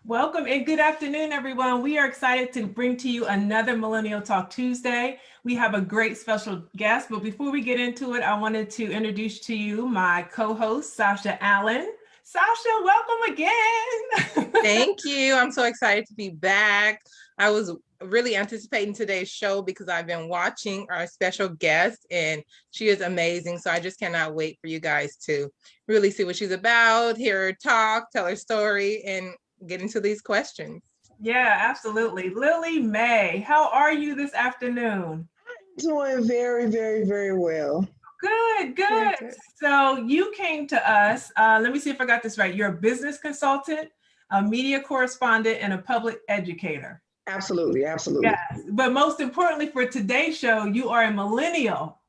Welcome and good afternoon, everyone. We are excited to bring to you another Millennial Talk Tuesday. We have a great special guest, but before we get into it, I wanted to introduce to you my co-host, Sasha Allen. Sasha, welcome again. Thank you. I'm so excited to be back. I was really anticipating today's show because I've been watching our special guest and she is amazing. So I just cannot wait for you guys to really see what she's about, hear her talk, tell her story, and get into these questions. Yeah, absolutely. Lilly Mae, how are you this afternoon? Doing very, very, very well. Good, Good, good. good. So you came to us. Let me see if I got this right. You're a business consultant, a media correspondent, and a public educator. Absolutely, absolutely. Yes, but most importantly for today's show, you are a millennial.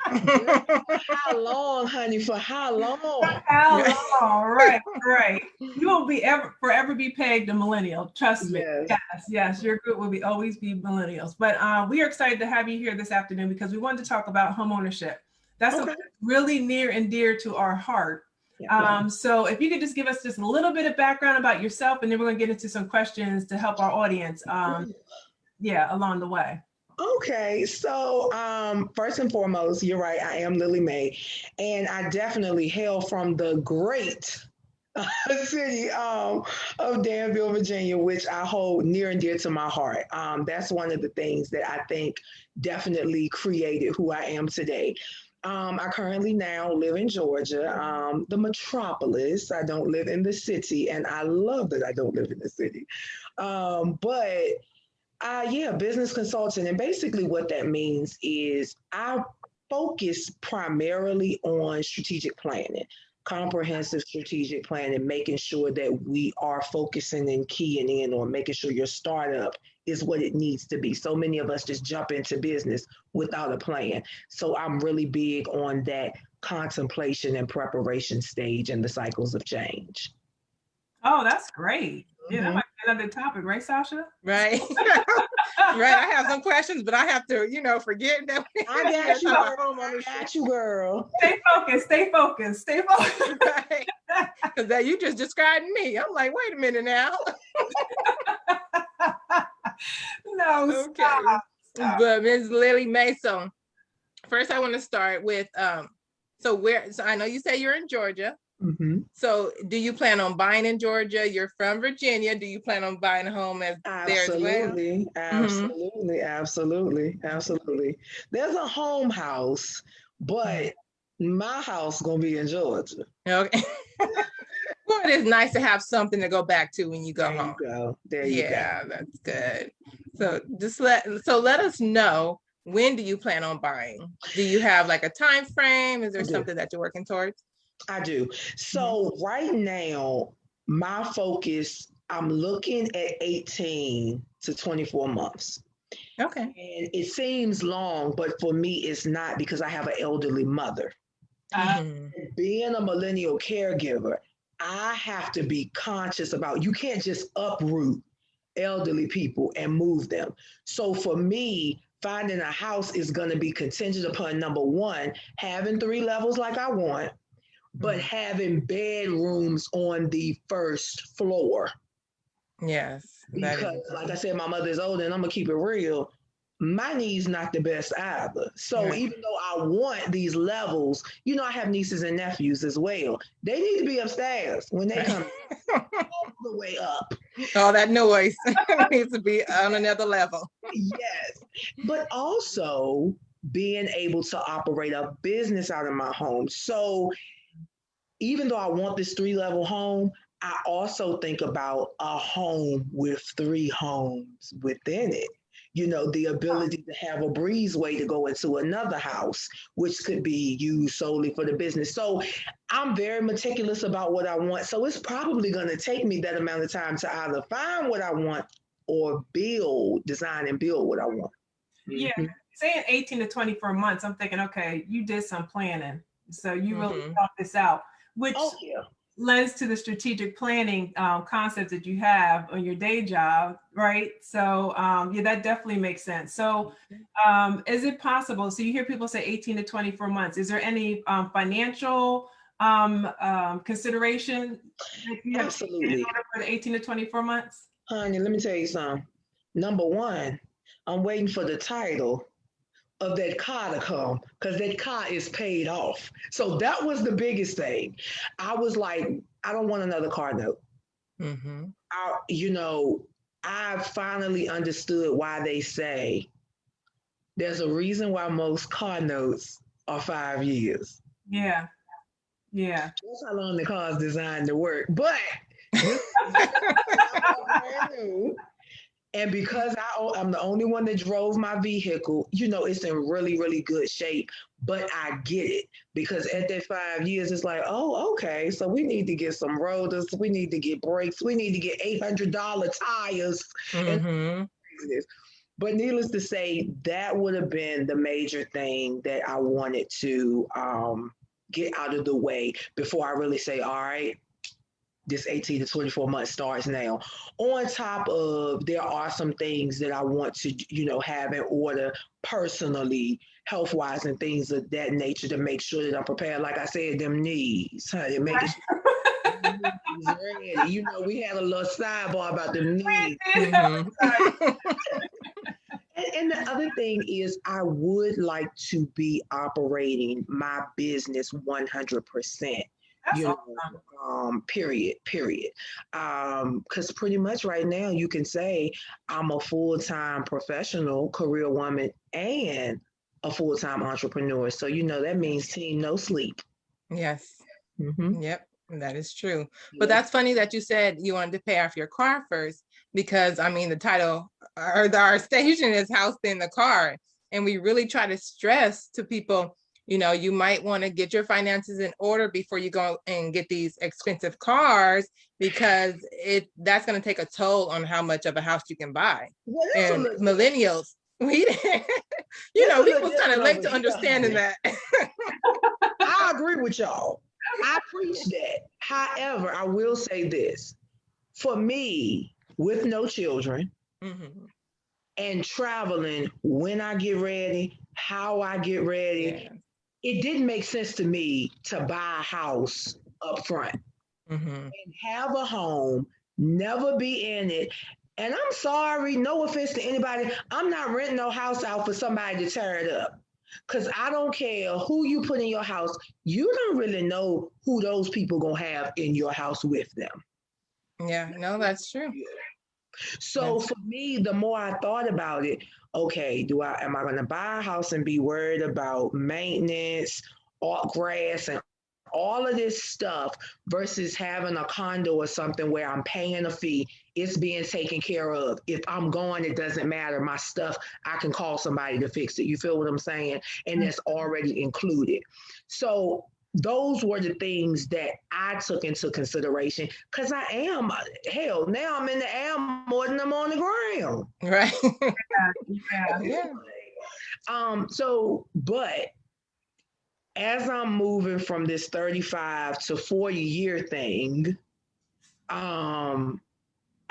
How long, honey? For how long? How long? Right, right. You will be forever be pegged a millennial. Trust me. Yes. Yes, yes. Your group will be always be millennials. But we are excited to have you here this afternoon because we wanted to talk about home ownership. That's Okay. something that's really near and dear to our heart. Yeah. So if you could just give us just a little bit of background about yourself, and then we're going to get into some questions to help our audience. Yeah, along the way. Okay, so first and foremost, you're right. I am Lilly Mae, and I definitely hail from the great city of Danville, Virginia, which I hold near and dear to my heart. That's one of the things that I think definitely created who I am today. I currently now live in Georgia, the metropolis. I don't live in the city, and I love that I don't live in the city. But yeah, business consultant. And basically, what that means is I focus primarily on strategic planning, comprehensive strategic planning, making sure that we are focusing and keying in on making sure your startup is what it needs to be. So many of us just jump into business without a plan. So I'm really big on that contemplation and preparation stage and the cycles of change. Oh, that's great. Yeah, that Mhm. might be another topic, right, Sasha? Right. Right. I have some questions, but I have to, forget that I we're got you, talking about girl. home I ownership. got you, girl. Stay focused, stay focused, stay focused. Right. Because that you just described me. I'm like, wait a minute now. No, Okay. stop. But Ms. Lilly Mae, so first I want to start with so I know you say you're in Georgia. Mhm. So do you plan on buying in Georgia? You're from Virginia. Do you plan on buying a home there as well? Absolutely, Mm-hmm. absolutely, absolutely, absolutely. There's a home house, but my house gonna be in Georgia. Okay. Well, it is nice to have something to go back to when you go There you home. go. There you go. Yeah, that's good. So let us know, when do you plan on buying? Do you have like a time frame? Is I there do. something that you're working towards? I do. Mhm. So right now, my focus, I'm looking at 18 to 24 months. Okay. And it seems long, but for me, it's not because I have an elderly mother. Uh, Mhm. Being a millennial caregiver, I have to be conscious about you can't just uproot elderly people and move them. So for me, finding a house is going to be contingent upon number one, having three levels like I want, but Mhm. having bedrooms on the first floor. Yes, that is Because, like I important. said, my mother is old and I'm going to keep it real. My knees not the best either. So Right. even though I want these levels, I have nieces and nephews as well. They need to be upstairs when they Right. come all the way up. All that noise needs to be on another level. Yes. But also being able to operate a business out of my home. So even though I want this three-level home, I also think about a home with three homes within it. The ability to have a breezeway to go into another house, which could be used solely for the business. So I'm very meticulous about what I want. So it's probably going to take me that amount of time to either find what I want or design and build what I want. yeah, Mhm. saying 18 to 24 months, I'm thinking, okay, you did some planning. So you really Hmm. thought this out, which Oh, yeah. lends to the strategic planning concept that you have on your day job, right? So yeah, that definitely makes sense. So is it possible? So you hear people say 18 to 24 months. Is there any financial consideration that you have Absolutely. in order for the 18 to 24 months? Honey, let me tell you something. Number one, I'm waiting for the title of that car to come because that car is paid off. So that was the biggest thing. I was like, I don't want another car note. Mm-hmm. I finally understood why they say there's a reason why most car notes are 5 years. Yeah. Yeah. That's how long the car's designed to work. But this is brand new. And because I'm the only one that drove my vehicle, it's in really, really good shape. But I get it because at that 5 years, it's like, oh, okay. So we need to get some rotors. We need to get brakes. We need to get $800 tires. Mm-hmm. But needless to say, that would have been the major thing that I wanted to get out of the way before I really say, all right, this 18 to 24 months starts now. On top of, there are some things that I want to, have in order personally, health wise, and things of that nature to make sure that I'm prepared. Like I said, them knees, honey, making sure knees ready. We had a little sidebar about them knees. Mm-hmm. And the other thing is, I would like to be operating my business 100%. That's Period. Because pretty much right now you can say I'm a full-time professional career woman and a full-time entrepreneur. So that means team no sleep. Yes. Mm-hmm. Yep, that is true. But that's funny that you said you wanted to pay off your car first, because I mean the title or our station is Housed in the Car. And we really try to stress to people, you might want to get your finances in order before you go and get these expensive cars, because that's going to take a toll on how much of a house you can buy. Well, And millennials, we was kind of late to understanding that. I agree with y'all. I preach that. However, I will say this. For me, with no children, Mm-hmm. and traveling when I get ready, how I get ready, Yeah. it didn't make sense to me to buy a house up front Mm-hmm. and have a home, never be in it. And I'm sorry, no offense to anybody, I'm not renting no house out for somebody to tear it up. Because I don't care who you put in your house, you don't really know who those people going to have in your house with them. Yeah, no, that's true. So for me, the more I thought about it, okay, am I going to buy a house and be worried about maintenance, or grass, and all of this stuff versus having a condo or something where I'm paying a fee, it's being taken care of. If I'm gone, it doesn't matter. My stuff, I can call somebody to fix it. You feel what I'm saying? And that's already included. So those were the things that I took into consideration because now I'm in the air more than I'm on the ground. Right. Yeah. But as I'm moving from this 35 to 40-year thing, I'm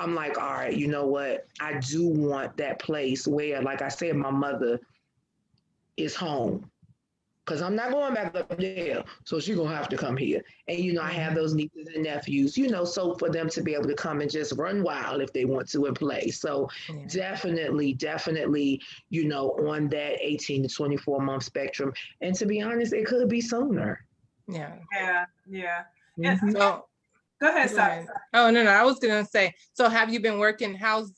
like, all right, you know what? I do want that place where, like I said, my mother is home. Because I'm not going back up there. So she's going to have to come here. And, I have those nieces and nephews, so for them to be able to come and just run wild if they want to and play. So definitely, on that 18 to 24 month spectrum. And to be honest, it could be sooner. Yeah. Mm-hmm. So go ahead, Sai. Oh, no, I was going to say, so have you been working house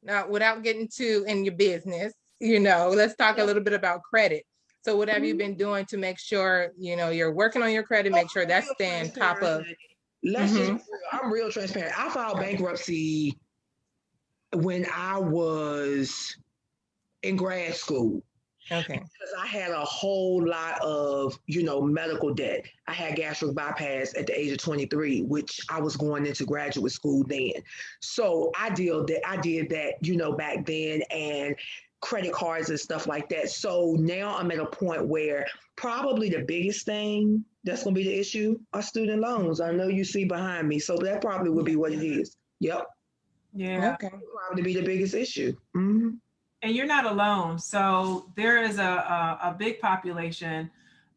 now without getting to in your business? Let's talk a little bit about credit. So what have you been doing to make sure, you're working on your credit, make sure that's staying top of? I'm real transparent. I filed bankruptcy when I was in grad school. Okay. Because I had a whole lot of, medical debt. I had gastric bypass at the age of 23, which I was going into graduate school then. So I did that, back then, and credit cards and stuff like that. So now I'm at a point where probably the biggest thing that's going to be the issue are student loans. I know you see behind me. So that probably would be what it is. Yep. Yeah. Okay. Probably be the biggest issue. Mm-hmm. And you're not alone. So there is a big population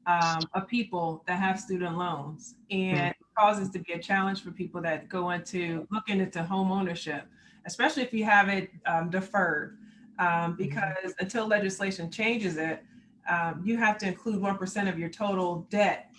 of people that have student loans, and it causes to be a challenge for people that go into looking into home ownership, especially if you have it deferred, because until legislation changes it, you have to include 1% of your total debt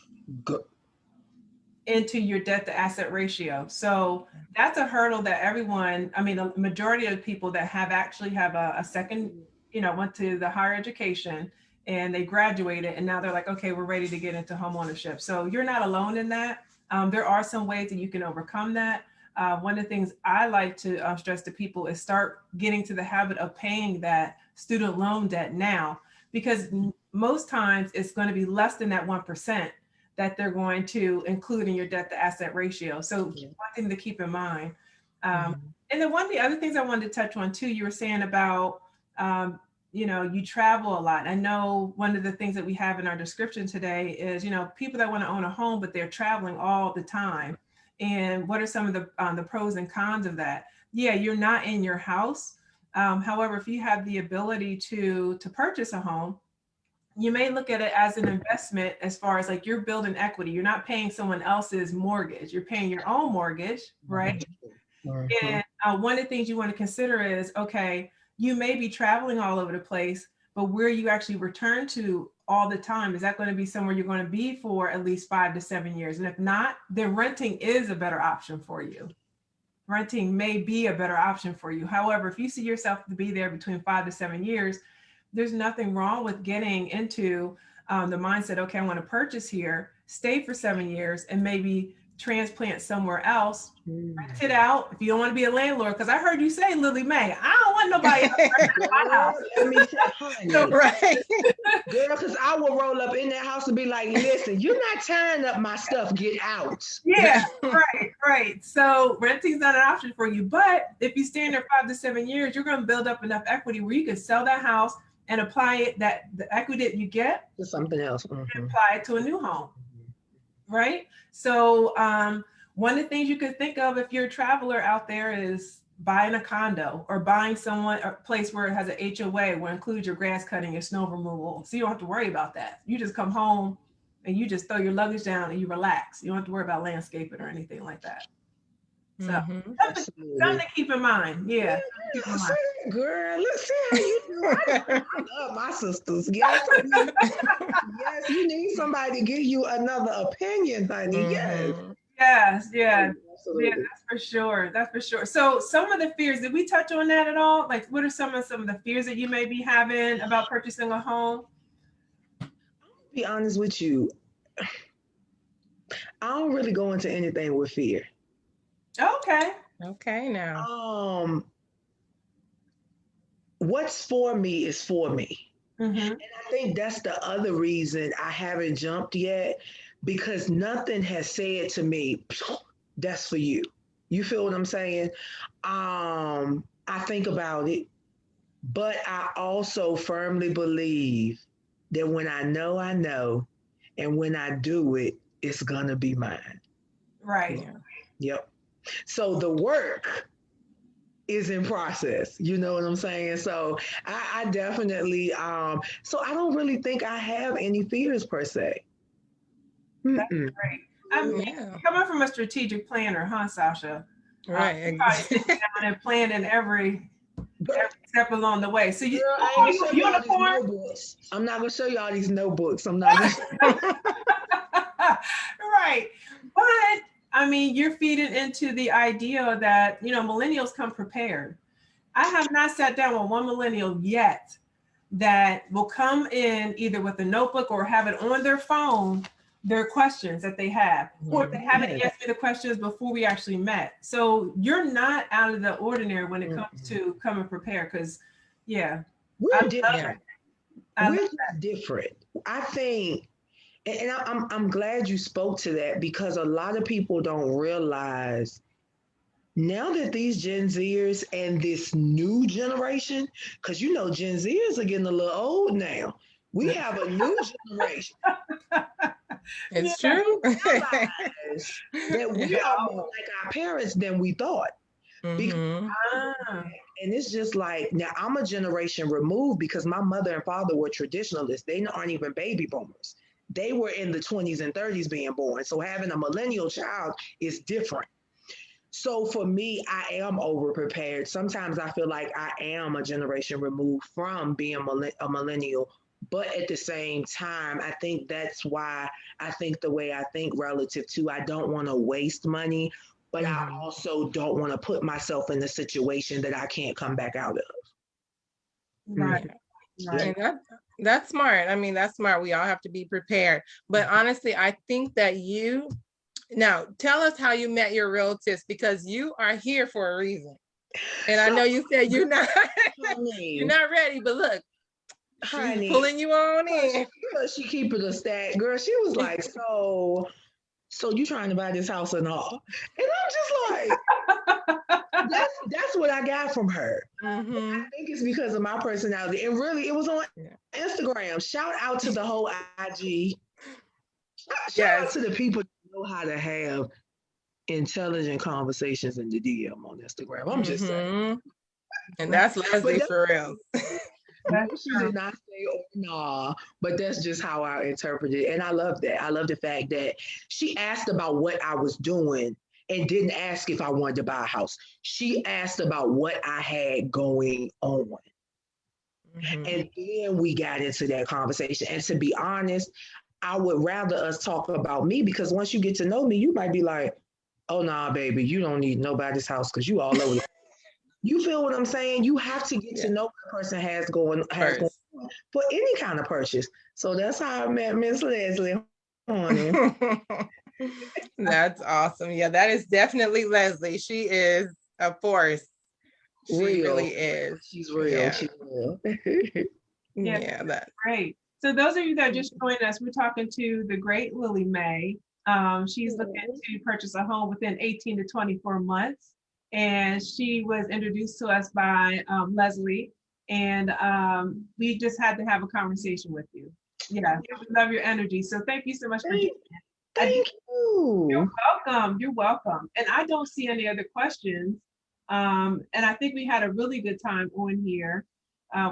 into your debt to asset ratio. So that's a hurdle that everyone, I mean, the majority of people that actually have a second, went to the higher education and they graduated and now they're like, okay, we're ready to get into home ownership. So you're not alone in that. There are some ways that you can overcome that. One of the things I like to stress to people is start getting to the habit of paying that student loan debt now, because most times it's going to be less than that 1% that they're going to include in your debt to asset ratio. So one thing to keep in mind. And then one of the other things I wanted to touch on too, you were saying about, you travel a lot. I know one of the things that we have in our description today is, people that want to own a home, but they're traveling all the time. And what are some of the pros and cons of that? Yeah, you're not in your house. However, if you have the ability to purchase a home, you may look at it as an investment, as far as like you're building equity. You're not paying someone else's mortgage. You're paying your own mortgage, right? And one of the things you want to consider is, okay, you may be traveling all over the place, but where you actually return to all the time, is that going to be somewhere you're going to be for at least 5 to 7 years? And if not, then renting is a better option for you. Renting may be a better option for you. However, if you see yourself to be there between 5 to 7 years, there's nothing wrong with getting into the mindset, okay, I want to purchase here, stay for 7 years, and maybe transplant somewhere else, rent it out if you don't want to be a landlord. Because I heard you say, Lilly Mae, I don't want nobody else in my house. Let me tell you, Right. girl, because I will roll up in that house and be like, listen, you're not tying up my stuff, get out. Yeah, right. So renting's not an option for you. But if you stay in there 5 to 7 years, you're going to build up enough equity where you can sell that house and apply it, that the equity that you get, To something else. and apply it to a new home, right? So one of the things you could think of if you're a traveler out there is buying a condo or buying a place where it has an HOA, where it includes your grass cutting, your snow removal. So you don't have to worry about that. You just come home and you just throw your luggage down and you relax. You don't have to worry about landscaping or anything like that. So something to keep in mind. Yeah. Girl, let's see how you do. I love my sisters. Yes, yes, you need somebody to give you another opinion, honey. Yes. Yeah, that's for sure. That's for sure. So some of the fears, did we touch on that at all? Like, what are some of the fears that you may be having about purchasing a home? I'll be honest with you. I don't really go into anything with fear. Okay, now. What's for me is for me. And I think that's the other reason I haven't jumped yet, because nothing has said to me, that's for you. You feel what I'm saying? I think about it, but I also firmly believe that when I know, and when I do it, it's gonna be mine. Right. Yep. So the work is in process. You know what I'm saying? So I definitely, so I don't really think I have any fears per se. That's great. Coming from a strategic planner, huh, Sasha? Right. Sitting down and planning every step along the way. So you notebooks. I'm not gonna show you all these notebooks. I'm not gonna right. But I mean, you're feeding into the idea that, millennials come prepared. I have not sat down with one millennial yet that will come in either with a notebook or have it on their phone, their questions that they have, or if they haven't asked me the questions before we actually met. So you're not out of the ordinary when it comes to coming prepared, because we're different. We're different. I think, and I'm glad you spoke to that, because a lot of people don't realize now that these Gen Zers and this new generation, because Gen Zers are getting a little old now. We have a new generation. It's true. That we are more like our parents than we thought. Because, and it's just like, now I'm a generation removed, because my mother and father were traditionalists. They aren't even baby boomers. they were in the 20s and 30s being born. So having a millennial child is different. So for me, I am over prepared. Sometimes I feel like I am a generation removed from being a millennial. But at the same time, I think that's why I think the way I think relative to I don't want to waste money, but I also don't want to put myself in a situation that I can't come back out of. Right. Right. And that's smart. I mean, that's smart. We all have to be prepared. But honestly, I think that now tell us how you met your relatives, because you are here for a reason. And I know you said you're not you're not ready, but look, she's pulling you on in. She keeping a stack, girl. She was like, so you trying to buy this house and all? And I'm just like, that's what I got from her. I think it's because of my personality, and really, it was on Instagram. Shout out to the whole IG. Shout out to the people who know how to have intelligent conversations in the DM on Instagram. I'm just saying. And that's Leslie for real. She did not say nah, but that's just how I interpret it. And I love that. I love the fact that she asked about what I was doing and didn't ask if I wanted to buy a house. She asked about what I had going on. And then we got into that conversation. And to be honest, I would rather us talk about me, because once you get to know me, you might be like, oh, nah, baby, you don't need nobody's house because you all over. You feel what I'm saying? You have to get to know what a person has going on for any kind of purchase. So that's how I met Miss Leslie. That's awesome. Yeah, that is definitely Leslie. She is a force. She really is. She's real. Yeah. She's real. Yeah, that's great. So those of you that just joined us, we're talking to the Great Lily Mae. She's looking to purchase a home within 18 to 24 months. And she was introduced to us by Leslie, and we just had to have a conversation with you. Yeah, we love your energy. So thank you so much for joining. Thank you. You're welcome. You're welcome. And I don't see any other questions. And I think we had a really good time on here.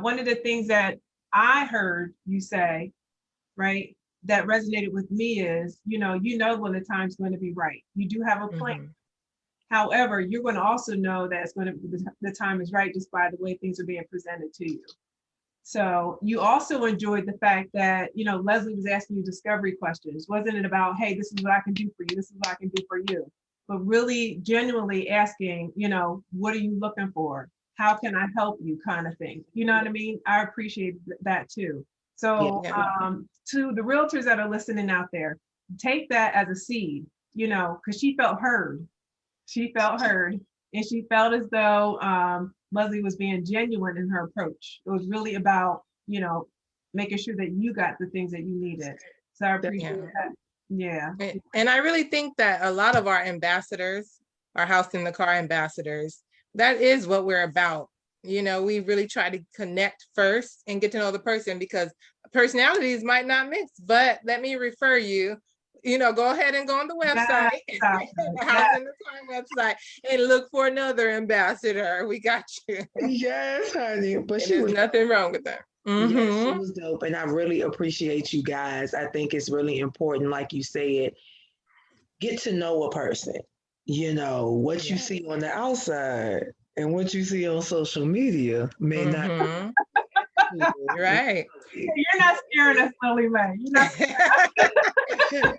One of the things that I heard you say, right, that resonated with me is, you know when the time's going to be right. You do have a plan. However, you're going to also know that the time is right just by the way things are being presented to you. So you also enjoyed the fact that, Leslie was asking you discovery questions. Wasn't it about, hey, this is what I can do for you. This is what I can do for you. But really genuinely asking, what are you looking for? How can I help you, kind of thing. You know what I mean? I appreciate that too. So to the realtors that are listening out there, take that as a seed, because she felt heard. She felt heard, and she felt as though Leslie was being genuine in her approach. It was really about, making sure that you got the things that you needed. So I appreciate that. Yeah. And I really think that a lot of our ambassadors, our House in the Car ambassadors, that is what we're about. We really try to connect first and get to know the person, because personalities might not mix, but let me refer you. Go ahead and go on the website, the House in the Car website, and look for another ambassador. We got you. Yes, honey. But there's nothing wrong with that. Yes, she was dope, and I really appreciate you guys. I think it's really important, like you said, get to know a person. What you see on the outside and what you see on social media may not. Right. You're not scaring us, Lilly Mae. You're not scaring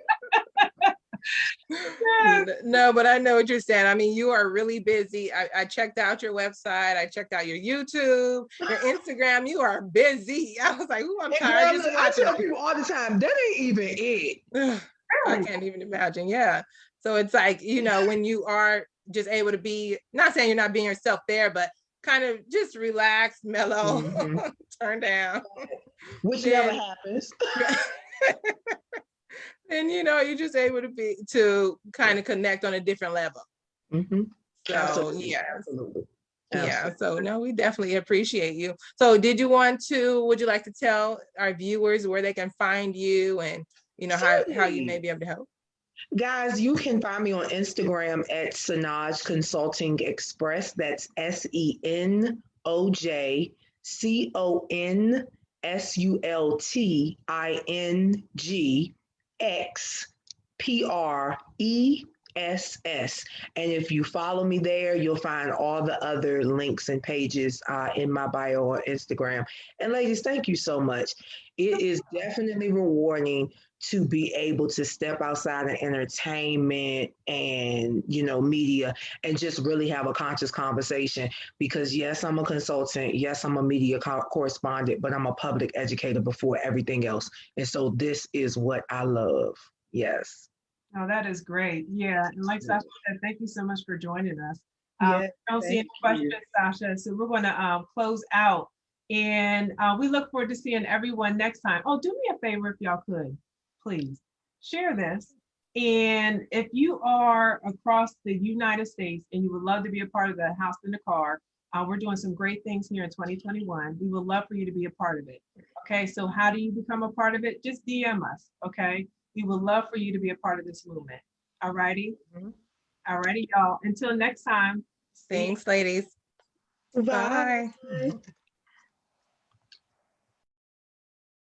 No, but I know what you're saying. I mean, you are really busy. I checked out your website. I checked out your YouTube, your Instagram. You are busy. I was like, I'm tired. I tell people all the time, that ain't even it. I can't even imagine. Yeah. So it's like, when you are just able to be, not saying you're not being yourself there, but kind of just relax, mellow, turn down. Which never happens. And you're just able to kind of connect on a different level. So Absolutely. Absolutely. Yeah. So no, we definitely appreciate you. So would you like to tell our viewers where they can find you and how you may be able to help? Guys, you can find me on Instagram at Senoj Consulting Express. That's SENOJ SULTINGXPRESS. And if you follow me there, you'll find all the other links and pages in my bio on Instagram. And ladies, thank you so much. It is definitely rewarding to be able to step outside of entertainment and media and just really have a conscious conversation, because yes, I'm a consultant, yes, I'm a media correspondent, but I'm a public educator before everything else, and so this is what I love. Yes. Oh, that is great. Yeah. And like Sasha said, thank you so much for joining us. Yeah, I don't see any questions, Sasha. So we're going to close out. And we look forward to seeing everyone next time. Oh, do me a favor if y'all could, please share this. And if you are across the United States and you would love to be a part of the House in the Car, we're doing some great things here in 2021. We would love for you to be a part of it. Okay, so how do you become a part of it? Just DM us, okay? We would love for you to be a part of this movement. All righty? All righty, y'all. Until next time. Thanks, ladies. Bye. Bye.